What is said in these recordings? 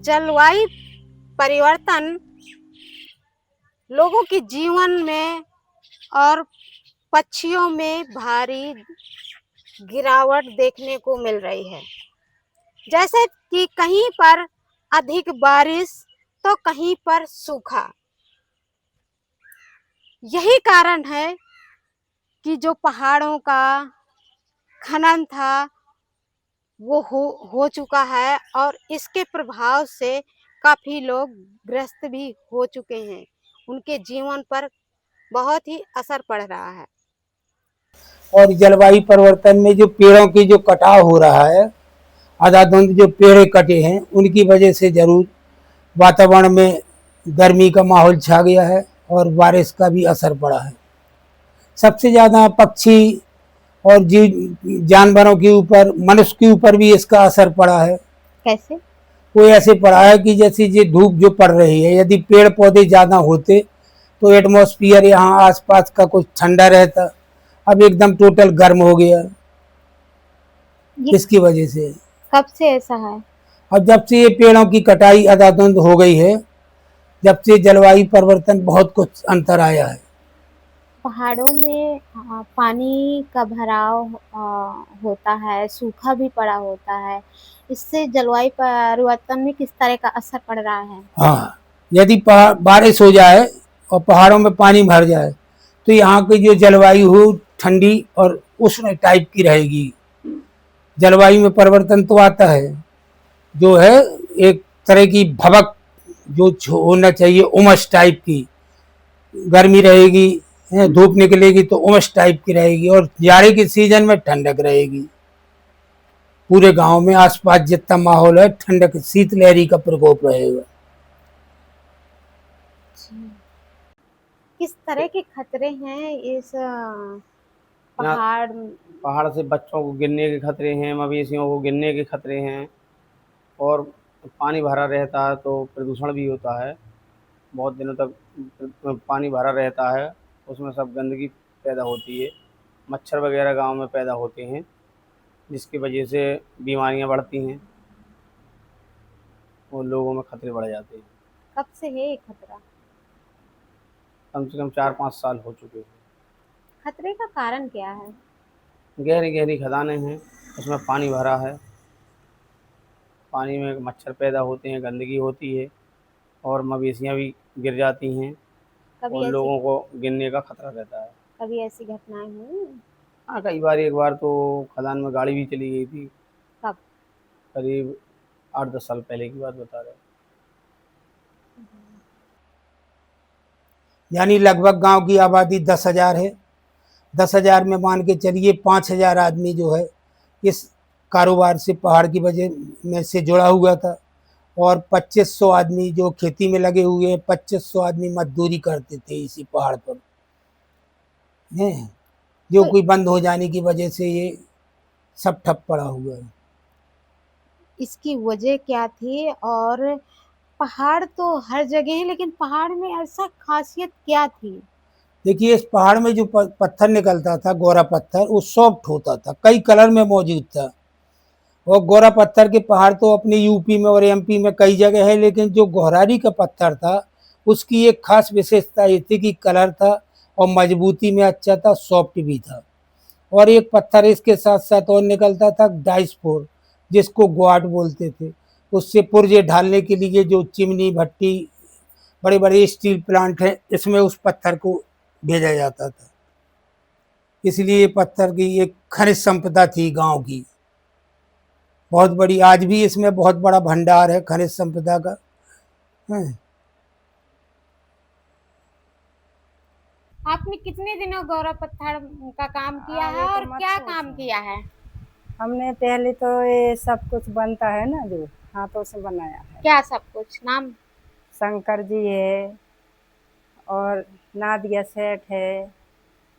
जलवायु परिवर्तन लोगों के जीवन में और पक्षियों में भारी गिरावट देखने को मिल रही है। जैसे कि कहीं पर अधिक बारिश तो कहीं पर सूखा। यही कारण है कि जो पहाड़ों का खनन था वो हो चुका है और इसके प्रभाव से काफी लोग ग्रस्त भी हो चुके हैं। उनके जीवन पर बहुत ही असर पड़ रहा है। और जलवायु परिवर्तन में जो पेड़ों की जो कटाव हो रहा है, अंधाधुंध जो पेड़ कटे हैं उनकी वजह से जरूर वातावरण में गर्मी का माहौल छा गया है और बारिश का भी असर पड़ा है। सबसे ज्यादा पक्षी और जीव जानवरों के ऊपर, मनुष्य के ऊपर भी इसका असर पड़ा है। कैसे? कोई ऐसे पड़ा है कि जैसे ये धूप जो पड़ रही है, यदि पेड़ पौधे ज्यादा होते तो एटमॉस्फेयर यहाँ आसपास का कुछ ठंडा रहता। अब एकदम टोटल गर्म हो गया इसकी वजह से। कब से ऐसा है? अब जब से ये पेड़ों की कटाई अंधाधुंध हो गई है, जब से जलवायु परिवर्तन बहुत कुछ अंतर आया है। पहाड़ों में पानी का भराव होता है, सूखा भी पड़ा होता है। इससे जलवायु परिवर्तन में किस तरह का असर पड़ रहा है? हाँ, यदि बारिश हो जाए और पहाड़ों में पानी भर जाए तो यहाँ की जो जलवायु हो ठंडी और उष्ण टाइप की रहेगी। जलवायु में परिवर्तन तो आता है, जो है एक तरह की भवक जो होना चाहिए, उमस टाइप की गर्मी रहेगी, धूप निकलेगी तो उमस टाइप की रहेगी और जाड़े के सीजन में ठंडक रहेगी। पूरे गांव में आसपास जितना माहौल है ठंडक, शीतलहरी का प्रकोप रहेगा। किस तरह के खतरे हैं इस पहाड़? पहाड़ से बच्चों को गिरने के खतरे हैं, मवेशियों को गिरने के खतरे हैं और पानी भरा रहता है तो प्रदूषण भी होता है। बहुत दिनों तक पानी भरा रहता है, उसमें सब गंदगी पैदा होती है, मच्छर वगैरह गांव में पैदा होते हैं जिसकी वजह से बीमारियां बढ़ती हैं और लोगों में खतरे बढ़ जाते हैं। कब से है ये खतरा? कम से कम 4-5 साल हो चुके हैं। खतरे का कारण क्या है? गहरी गहरी खदानें हैं, उसमें पानी भरा है, पानी में मच्छर पैदा होते हैं, गंदगी होती है और मवेशियाँ भी गिर जाती हैं और लोगों को गिरने का खतरा रहता है। कभी ऐसी घटनाएं हुई? हाँ, कई बार, एक बार तो खदान में गाड़ी भी चली गई थी। कब? करीब 8-10 साल पहले की बात बता रहे हैं। यानी लगभग गांव की आबादी 10,000 है। 10,000 में मान के चलिए 5,000 आदमी जो है इस कारोबार से, पहाड़ की वजह में से जुड़ा हुआ था और 2500 आदमी जो खेती में लगे हुए हैं, 2500 आदमी मजदूरी करते थे इसी पहाड़ पर हैं, जो कोई बंद हो जाने की वजह से ये सब ठप पड़ा हुआ है। इसकी वजह क्या थी? और पहाड़ तो हर जगह है, लेकिन पहाड़ में ऐसा खासियत क्या थी? देखिए, इस पहाड़ में जो पत्थर निकलता था, गोरा पत्थर, वो सॉफ्ट होता था, कई कलर में मौजूद था। और गोरा पत्थर के पहाड़ तो अपने यूपी में और एमपी में कई जगह है, लेकिन जो गोहरारी का पत्थर था उसकी एक खास विशेषता ये थी कि कलर था और मजबूती में अच्छा था, सॉफ्ट भी था। और एक पत्थर इसके साथ साथ और निकलता था, डाइस्पोर, जिसको ग्वाट बोलते थे। उससे पुर्जे ढालने के लिए जो चिमनी भट्टी, बड़े बड़े स्टील प्लांट हैं, इसमें उस पत्थर को भेजा जाता था। इसलिए पत्थर की एक खनिज संपदा थी गांव की, बहुत बड़ी। आज भी इसमें बहुत बड़ा भंडार है खनिज संपदा का। आपने कितने दिनों गौरा पत्थर का काम किया है और क्या काम किया है? हमने पहले तो ये सब कुछ बनता है ना, जो हाथों से बनाया है। क्या सब कुछ? नाम? शंकर जी है और नादिया सेठ है,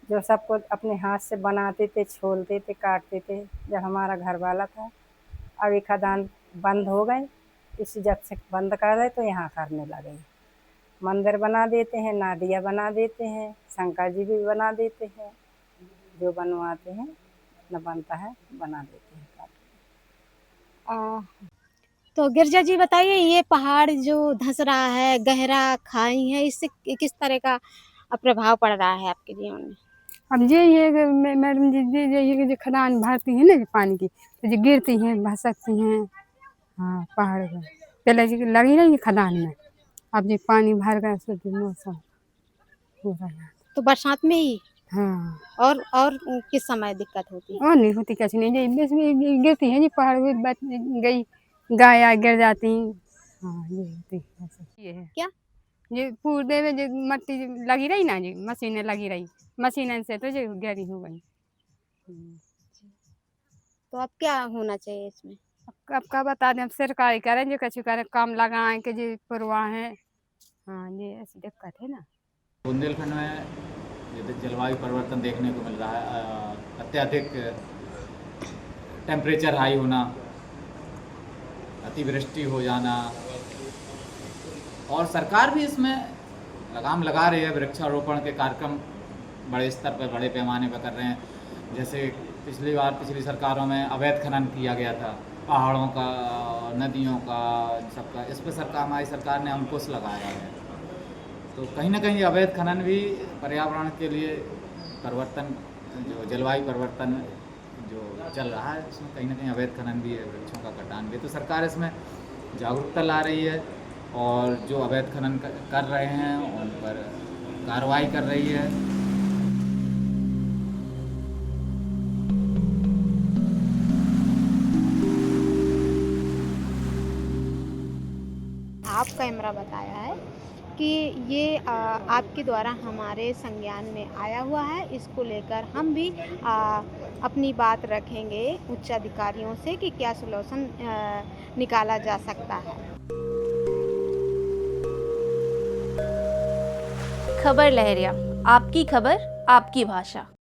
जो सब कुछ अपने हाथ से बनाते थे, छोलते थे, काटते थे जब हमारा घर वाला था। अब ये खदान बंद हो गए, इसी जब से बंद कर रहे तो यहाँ करने लगे। मंदिर बना देते हैं, नादिया बना देते हैं, शंकर जी भी बना देते हैं, जो बनवाते हैं न बनता है बना देते हैं। तो गिरजा जी बताइए, ये पहाड़ जो धंस रहा है, गहरा खाई है, इससे किस तरह का प्रभाव पड़ रहा है आपके जीवन में? अब ये कि मैडम जी ये जो खदान भरती है ना जो पानी की, तो जो गिरती हैं भसकती हैं। हाँ, पहाड़ पे पहले जी लगी रही खदान में, अब जी पानी भर गया तो जो मौसम हो रहा है। तो बरसात में ही हाँ, और किस समय दिक्कत होती है? और नहीं होती कैसी नहीं, जी इसमें गिरती हैं जी पहाड़ पे बच गई, गाय आ गिर जाती। हाँ, ये होती है ऐसे। ये है क्या? ये पूरे में जो मट्टी लगी रही ना जी, मशीनें लगी रही, मशीन से तो जो गहरी हो गई। तो अब क्या होना चाहिए इसमें? अब का बता दें, अब सरकारी करें जो कछु करें, काम लगाएं कि जी परवाह है। हाँ, ये ऐसी दिक्कत है ना। बुंदेलखंड में ये जलवायु परिवर्तन देखने को मिल रहा है। अत्यधिक टेम्परेचर हाई होना, अतिवृष्टि हो जाना, और सरकार भी इसमें लगाम लगा रही है। वृक्षारोपण के कार्यक्रम बड़े स्तर पर, बड़े पैमाने पर कर रहे हैं। जैसे पिछली सरकारों में अवैध खनन किया गया था, पहाड़ों का, नदियों का, सबका। इस पर हमारी सरकार ने अंकुश लगाया है। तो कहीं ना कहीं अवैध खनन भी पर्यावरण के लिए परिवर्तन, जो जलवायु परिवर्तन जो चल रहा है, उसमें कहीं ना कहीं अवैध खनन भी है, वृक्षों का कटान भी है। तो सरकार इसमें जागरूकता ला रही है और जो अवैध खनन कर रहे हैं उन पर कार्रवाई कर रही है। आप कैमरा बताया है कि ये आपके द्वारा हमारे संज्ञान में आया हुआ है। इसको लेकर हम भी अपनी बात रखेंगे उच्च अधिकारियों से कि क्या सॉल्यूशन निकाला जा सकता है। खबर लहरिया, आपकी खबर, आपकी भाषा।